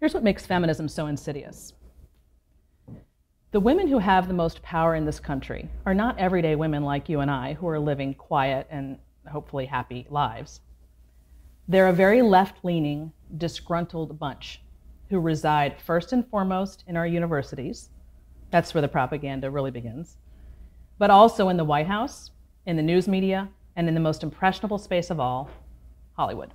Here's what makes feminism so insidious. The women who have the most power in this country are not everyday women like you and I who are living quiet and hopefully happy lives. They're a very left-leaning, disgruntled bunch who reside first and foremost in our universities. That's where the propaganda really begins. But also in the White House, in the news media, and in the most impressionable space of all, Hollywood.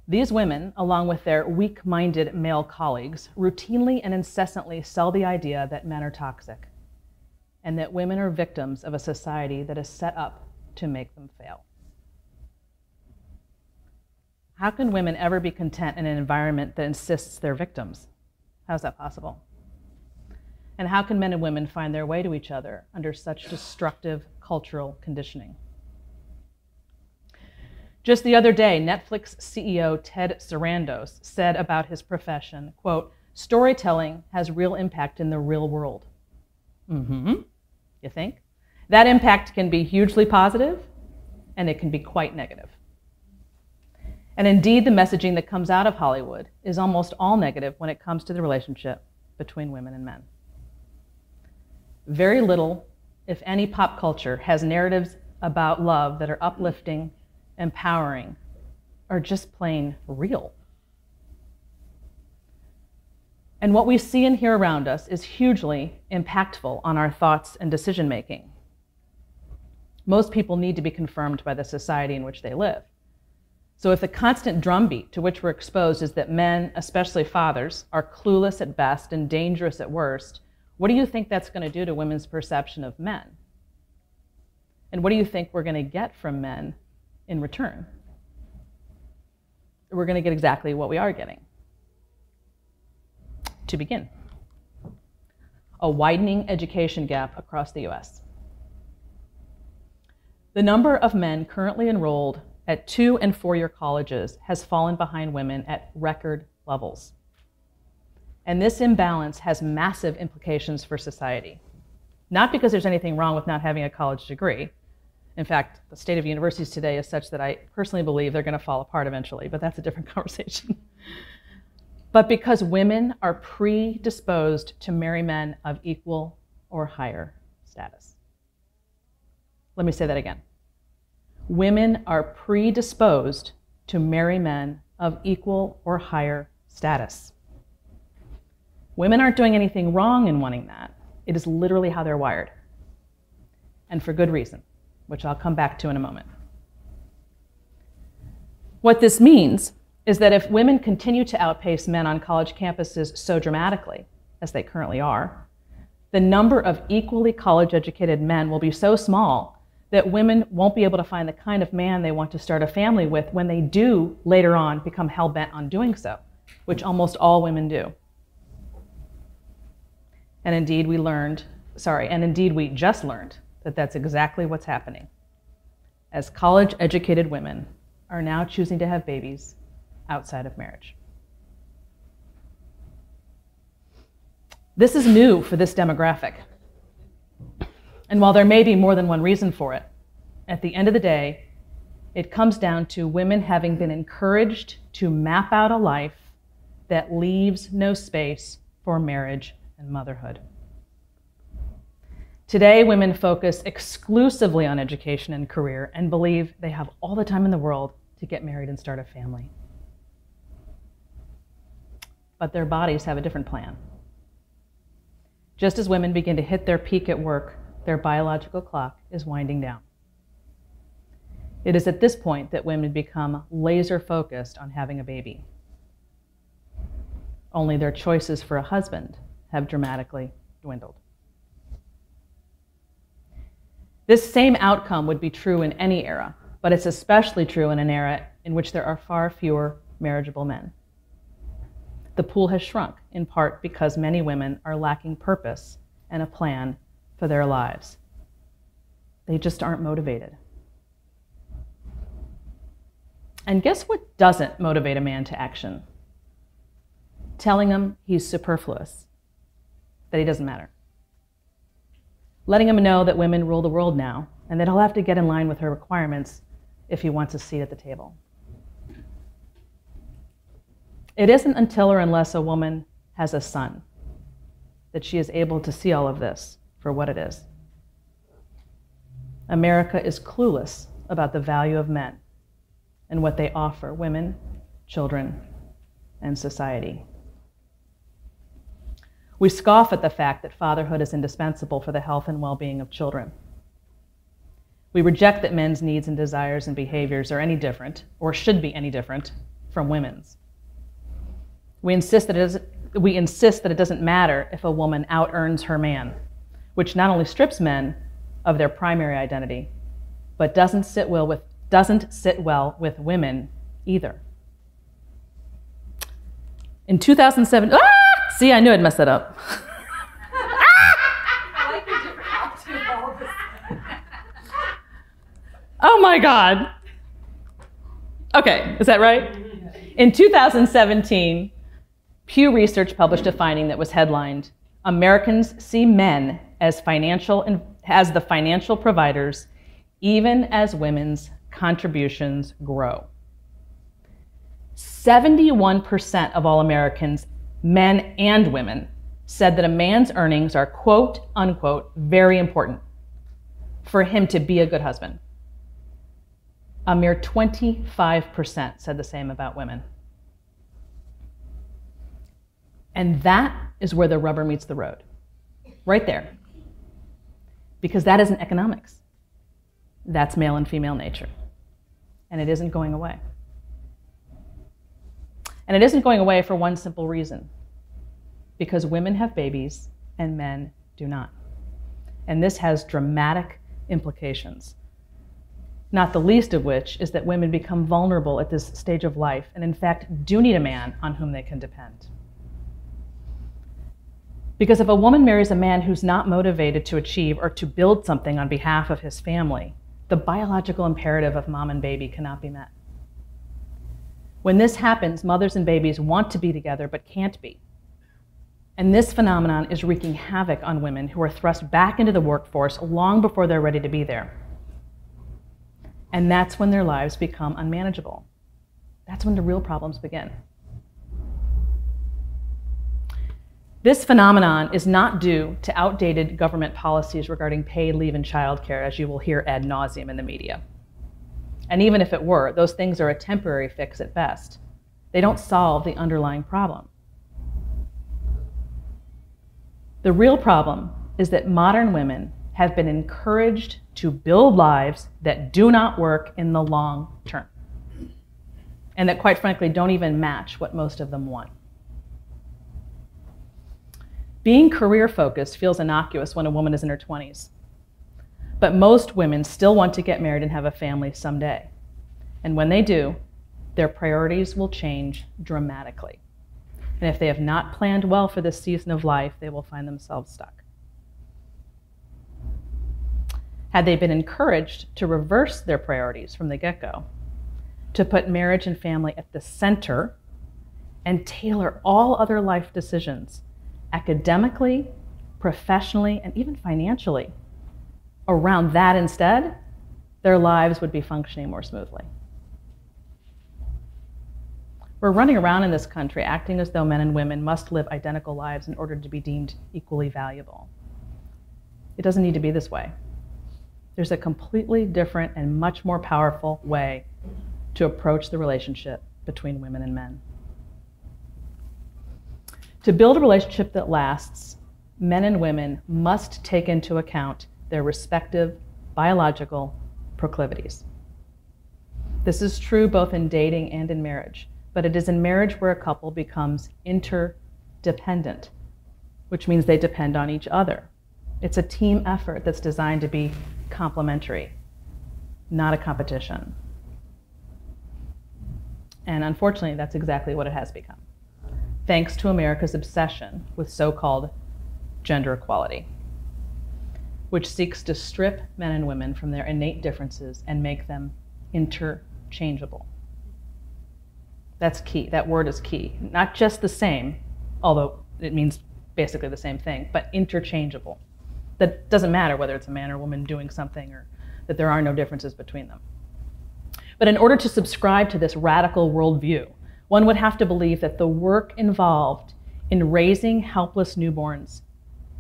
These women, along with their weak-minded male colleagues, routinely and incessantly sell the idea that men are toxic and that women are victims of a society that is set up to make them fail. How can women ever be content in an environment that insists they're victims? How's that possible? And how can men and women find their way to each other under such destructive cultural conditioning? Just the other day, Netflix CEO Ted Sarandos said about his profession, quote, "Storytelling has real impact in the real world." You think? That impact can be hugely positive, and it can be quite negative. And indeed, the messaging that comes out of Hollywood is almost all negative when it comes to the relationship between women and men. Very little, if any, pop culture has narratives about love that are uplifting, empowering, or just plain real. And what we see and hear around us is hugely impactful on our thoughts and decision-making. Most people need to be confirmed by the society in which they live. So if the constant drumbeat to which we're exposed is that men, especially fathers, are clueless at best and dangerous at worst, what do you think that's going to do to women's perception of men? And what do you think we're going to get from men in return? We're going to get exactly what we are getting. To begin, a widening education gap across the US. The number of men currently enrolled at 2- and 4-year colleges has fallen behind women at record levels. And this imbalance has massive implications for society. Not because there's anything wrong with not having a college degree. In fact, the state of universities today is such that I personally believe they're going to fall apart eventually, but that's a different conversation. But because women are predisposed to marry men of equal or higher status. Let me say that again. Women are predisposed to marry men of equal or higher status. Women aren't doing anything wrong in wanting that. It is literally how they're wired. And for good reason, which I'll come back to in a moment. What this means is that if women continue to outpace men on college campuses so dramatically, as they currently are, the number of equally college-educated men will be so small that women won't be able to find the kind of man they want to start a family with when they do later on become hell-bent on doing so, which almost all women do. And indeed we just learned that that's exactly what's happening, as college-educated women are now choosing to have babies outside of marriage. This is new for this demographic. And while there may be more than one reason for it, at the end of the day, it comes down to women having been encouraged to map out a life that leaves no space for marriage and motherhood. Today, women focus exclusively on education and career and believe they have all the time in the world to get married and start a family. But their bodies have a different plan. Just as women begin to hit their peak at work, their biological clock is winding down. It is at this point that women become laser focused on having a baby. Only their choices for a husband have dramatically dwindled. This same outcome would be true in any era, but it's especially true in an era in which there are far fewer marriageable men. The pool has shrunk, in part because many women are lacking purpose and a plan for their lives. They just aren't motivated. And guess what doesn't motivate a man to action? Telling him he's superfluous, that he doesn't matter. Letting him know that women rule the world now, and that he'll have to get in line with her requirements if he wants a seat at the table. It isn't until or unless a woman has a son that she is able to see all of this for what it is. America is clueless about the value of men and what they offer women, children, and society. We scoff at the fact that fatherhood is indispensable for the health and well-being of children. We reject that men's needs and desires and behaviors are any different, or should be any different, from women's. We insist that it doesn't matter if a woman out-earns her man, which not only strips men of their primary identity, but doesn't sit well with women either. In 2007, see, I knew I'd mess that up. I like your different attitude. Oh my God. Okay, is that right? In 2017, Pew Research published a finding that was headlined, "Americans see men as the financial providers, even as women's contributions grow." 71% of all Americans, men and women, said that a man's earnings are, quote unquote, very important for him to be a good husband. A mere 25% said the same about women. And that is where the rubber meets the road, right there. Because that isn't economics. That's male and female nature. And it isn't going away. And it isn't going away for one simple reason. Because women have babies and men do not. And this has dramatic implications. Not the least of which is that women become vulnerable at this stage of life and in fact do need a man on whom they can depend. Because if a woman marries a man who's not motivated to achieve or to build something on behalf of his family, the biological imperative of mom and baby cannot be met. When this happens, mothers and babies want to be together but can't be. And this phenomenon is wreaking havoc on women who are thrust back into the workforce long before they're ready to be there. And that's when their lives become unmanageable. That's when the real problems begin. This phenomenon is not due to outdated government policies regarding paid leave and childcare, as you will hear ad nauseum in the media. And even if it were, those things are a temporary fix at best. They don't solve the underlying problem. The real problem is that modern women have been encouraged to build lives that do not work in the long term, and that, quite frankly, don't even match what most of them want. Being career-focused feels innocuous when a woman is in her 20s, but most women still want to get married and have a family someday. And when they do, their priorities will change dramatically. And if they have not planned well for this season of life, they will find themselves stuck. Had they been encouraged to reverse their priorities from the get-go, to put marriage and family at the center and tailor all other life decisions academically, professionally, and even financially around that instead, their lives would be functioning more smoothly. We're running around in this country acting as though men and women must live identical lives in order to be deemed equally valuable. It doesn't need to be this way. There's a completely different and much more powerful way to approach the relationship between women and men. To build a relationship that lasts, men and women must take into account their respective biological proclivities. This is true both in dating and in marriage, but it is in marriage where a couple becomes interdependent, which means they depend on each other. It's a team effort that's designed to be complementary, not a competition. And unfortunately, that's exactly what it has become, thanks to America's obsession with so-called gender equality, which seeks to strip men and women from their innate differences and make them interchangeable. That's key. That word is key. Not just the same, although it means basically the same thing, but interchangeable. That doesn't matter whether it's a man or woman doing something or that there are no differences between them. But in order to subscribe to this radical worldview, one would have to believe that the work involved in raising helpless newborns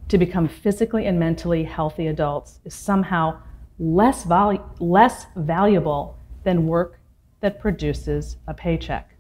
to become physically and mentally healthy adults is somehow less valuable than work that produces a paycheck.